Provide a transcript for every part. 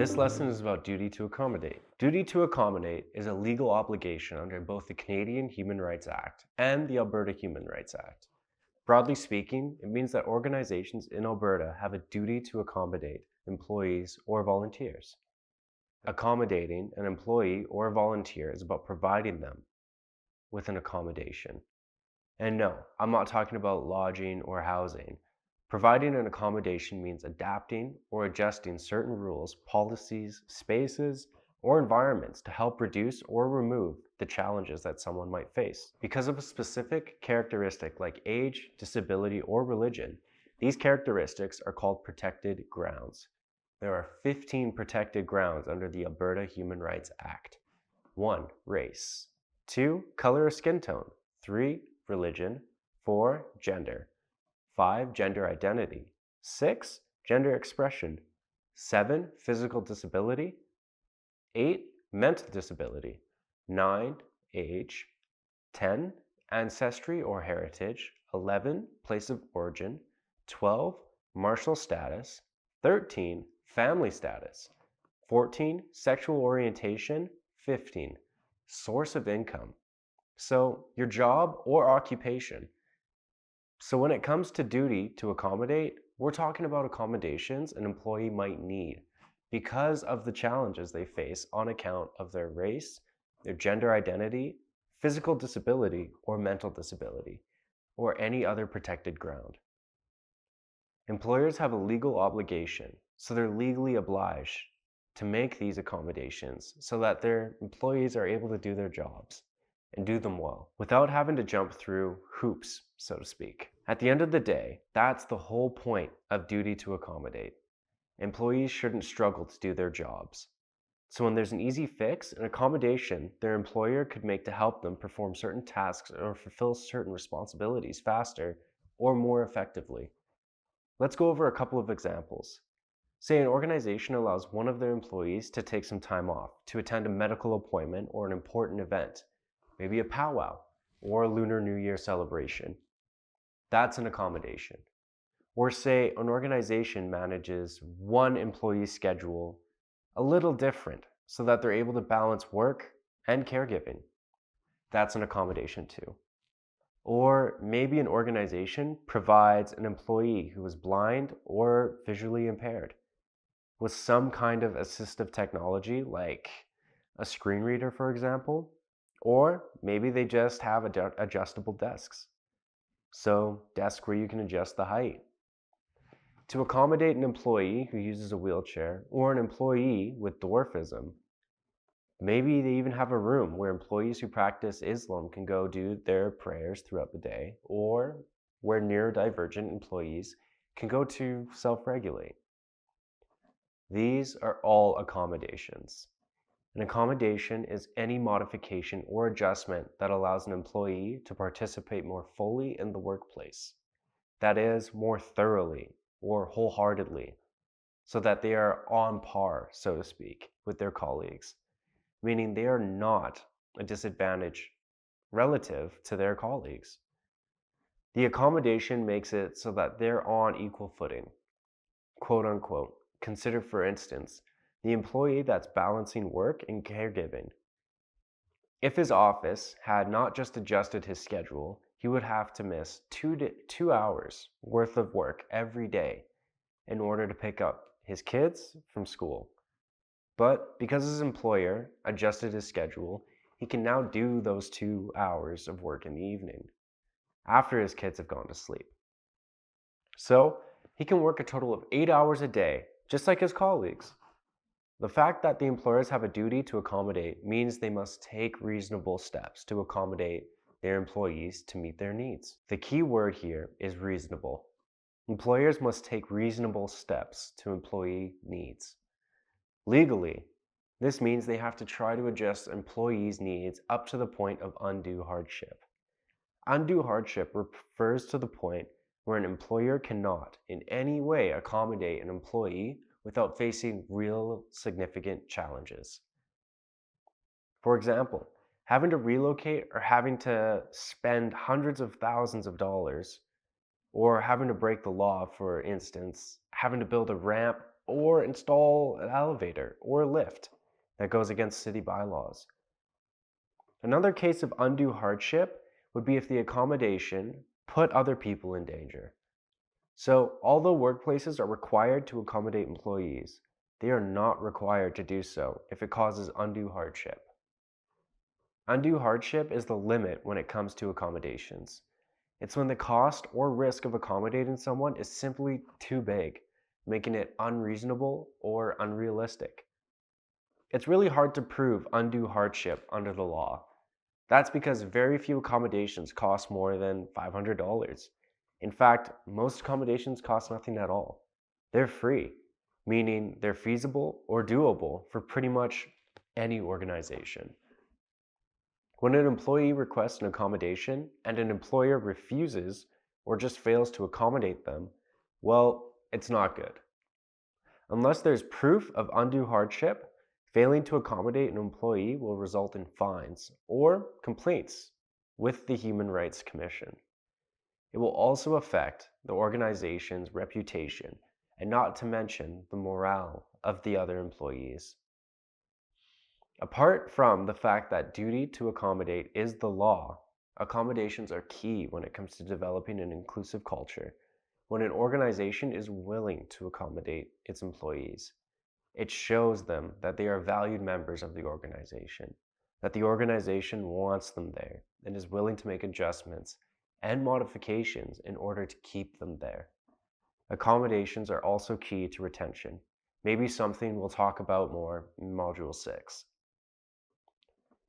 This lesson is about duty to accommodate. Duty to accommodate is a legal obligation under both the Canadian Human Rights Act and the Alberta Human Rights Act. Broadly speaking, it means that organizations in Alberta have a duty to accommodate employees or volunteers. Accommodating an employee or volunteer is about providing them with an accommodation. And no, I'm not talking about lodging or housing. Providing an accommodation means adapting or adjusting certain rules, policies, spaces, or environments to help reduce or remove the challenges that someone might face. Because of a specific characteristic like age, disability, or religion, these characteristics are called protected grounds. There are 15 protected grounds under the Alberta Human Rights Act. 1. Race. 2. Color or skin tone. 3. Religion. 4. Gender. 5. Gender identity. 6. Gender expression. 7. Physical disability. 8. Mental disability. 9. Age. 10. Ancestry or heritage. 11. Place of origin. 12. Martial status. 13. Family status. 14. Sexual orientation. 15. Source of income. So your job or occupation. So when it comes to duty to accommodate, we're talking about accommodations an employee might need because of the challenges they face on account of their race, their gender identity, physical disability, or mental disability, or any other protected ground. Employers have a legal obligation, so they're legally obliged to make these accommodations so that their employees are able to do their jobs and do them well without having to jump through hoops, so to speak. At the end of the day, that's the whole point of duty to accommodate. Employees shouldn't struggle to do their jobs. So when there's an easy fix, an accommodation their employer could make to help them perform certain tasks or fulfill certain responsibilities faster or more effectively. Let's go over a couple of examples. Say an organization allows one of their employees to take some time off to attend a medical appointment or an important event, maybe a powwow or a Lunar New Year celebration. That's an accommodation. Or say an organization manages one employee's schedule a little different so that they're able to balance work and caregiving. That's an accommodation too. Or maybe an organization provides an employee who is blind or visually impaired with some kind of assistive technology like a screen reader, for example, or maybe they just have adjustable desks. So, desk where you can adjust the height. To accommodate an employee who uses a wheelchair or an employee with dwarfism, maybe they even have a room where employees who practice Islam can go do their prayers throughout the day, or where neurodivergent employees can go to self-regulate. These are all accommodations. An accommodation is any modification or adjustment that allows an employee to participate more fully in the workplace. That is, more thoroughly or wholeheartedly, so that they are on par, so to speak, with their colleagues, meaning they are not a disadvantage relative to their colleagues. The accommodation makes it so that they're on equal footing, quote unquote. Consider, for instance, the employee that's balancing work and caregiving. If his office had not just adjusted his schedule, he would have to miss 2 hours worth of work every day in order to pick up his kids from school. But because his employer adjusted his schedule, he can now do those 2 hours of work in the evening after his kids have gone to sleep. So he can work a total of 8 hours a day, just like his colleagues. The fact that the employers have a duty to accommodate means they must take reasonable steps to accommodate their employees to meet their needs. The key word here is reasonable. Employers must take reasonable steps to employee needs. Legally, this means they have to try to adjust employees' needs up to the point of undue hardship. Undue hardship refers to the point where an employer cannot in any way accommodate an employee without facing real significant challenges. For example, having to relocate or having to spend hundreds of thousands of dollars, or having to break the law, for instance, having to build a ramp or install an elevator or a lift that goes against city bylaws. Another case of undue hardship would be if the accommodation put other people in danger. So, although workplaces are required to accommodate employees, they are not required to do so if it causes undue hardship. Undue hardship is the limit when it comes to accommodations. It's when the cost or risk of accommodating someone is simply too big, making it unreasonable or unrealistic. It's really hard to prove undue hardship under the law. That's because very few accommodations cost more than $500. In fact, most accommodations cost nothing at all. They're free, meaning they're feasible or doable for pretty much any organization. When an employee requests an accommodation and an employer refuses or just fails to accommodate them, well, it's not good. Unless there's proof of undue hardship, failing to accommodate an employee will result in fines or complaints with the Human Rights Commission. It will also affect the organization's reputation and not to mention the morale of the other employees. Apart from the fact that duty to accommodate is the law, accommodations are key when it comes to developing an inclusive culture. When an organization is willing to accommodate its employees, it shows them that they are valued members of the organization, that the organization wants them there and is willing to make adjustments and modifications in order to keep them there. Accommodations are also key to retention, maybe something we'll talk about more in Module 6.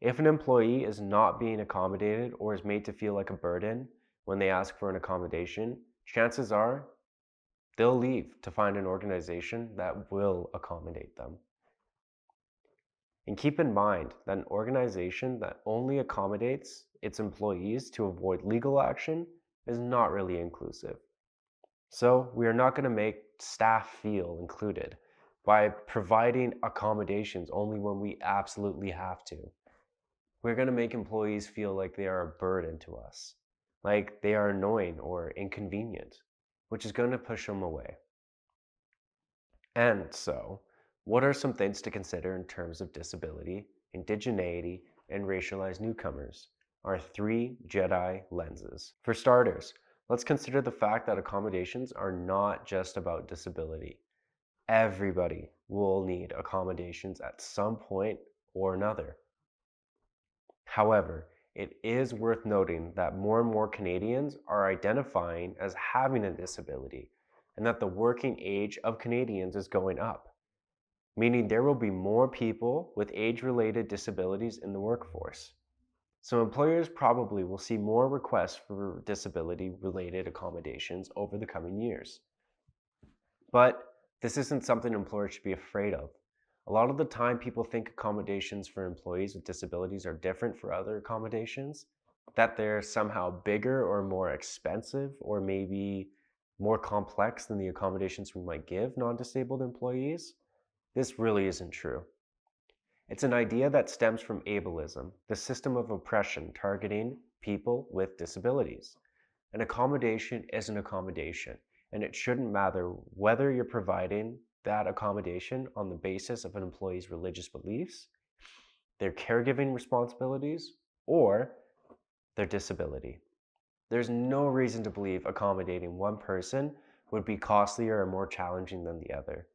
If an employee is not being accommodated or is made to feel like a burden when they ask for an accommodation, chances are they'll leave to find an organization that will accommodate them. And keep in mind that an organization that only accommodates its employees to avoid legal action is not really inclusive. So, we are not going to make staff feel included by providing accommodations only when we absolutely have to. We're going to make employees feel like they are a burden to us, like they are annoying or inconvenient, which is going to push them away. And so, what are some things to consider in terms of disability, indigeneity, and racialized newcomers? Our three Jedi lenses. For starters, let's consider the fact that accommodations are not just about disability. Everybody will need accommodations at some point or another. However, it is worth noting that more and more Canadians are identifying as having a disability, and that the working age of Canadians is going up, meaning there will be more people with age-related disabilities in the workforce. So employers probably will see more requests for disability-related accommodations over the coming years. But this isn't something employers should be afraid of. A lot of the time, people think accommodations for employees with disabilities are different for other accommodations, that they're somehow bigger or more expensive or maybe more complex than the accommodations we might give non-disabled employees. This really isn't true. It's an idea that stems from ableism, the system of oppression targeting people with disabilities. An accommodation is an accommodation, and it shouldn't matter whether you're providing that accommodation on the basis of an employee's religious beliefs, their caregiving responsibilities, or their disability. There's no reason to believe accommodating one person would be costlier or more challenging than the other.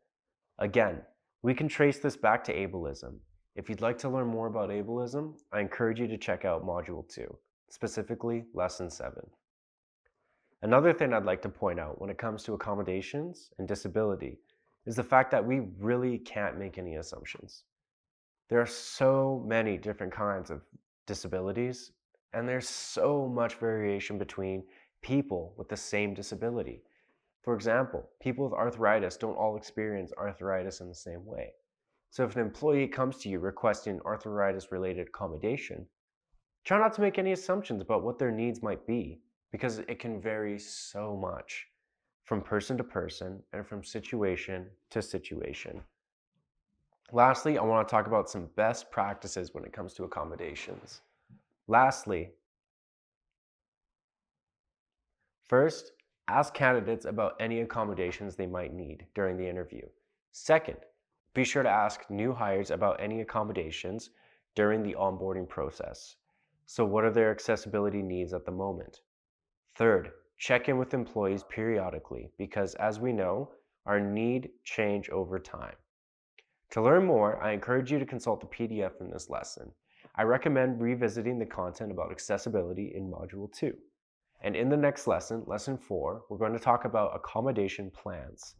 Again, we can trace this back to ableism. If you'd like to learn more about ableism, I encourage you to check out Module 2, specifically Lesson 7. Another thing I'd like to point out when it comes to accommodations and disability is the fact that we really can't make any assumptions. There are so many different kinds of disabilities, and there's so much variation between people with the same disability. For example, people with arthritis don't all experience arthritis in the same way. So if an employee comes to you requesting arthritis-related accommodation, try not to make any assumptions about what their needs might be, because it can vary so much from person to person and from situation to situation. Lastly, I want to talk about some best practices when it comes to accommodations. First, ask candidates about any accommodations they might need during the interview. Second, be sure to ask new hires about any accommodations during the onboarding process. So, what are their accessibility needs at the moment? Third, check in with employees periodically because, as we know, our need change over time. To learn more, I encourage you to consult the PDF in this lesson. I recommend revisiting the content about accessibility in Module 2. And in the next lesson, Lesson 4, we're going to talk about accommodation plans.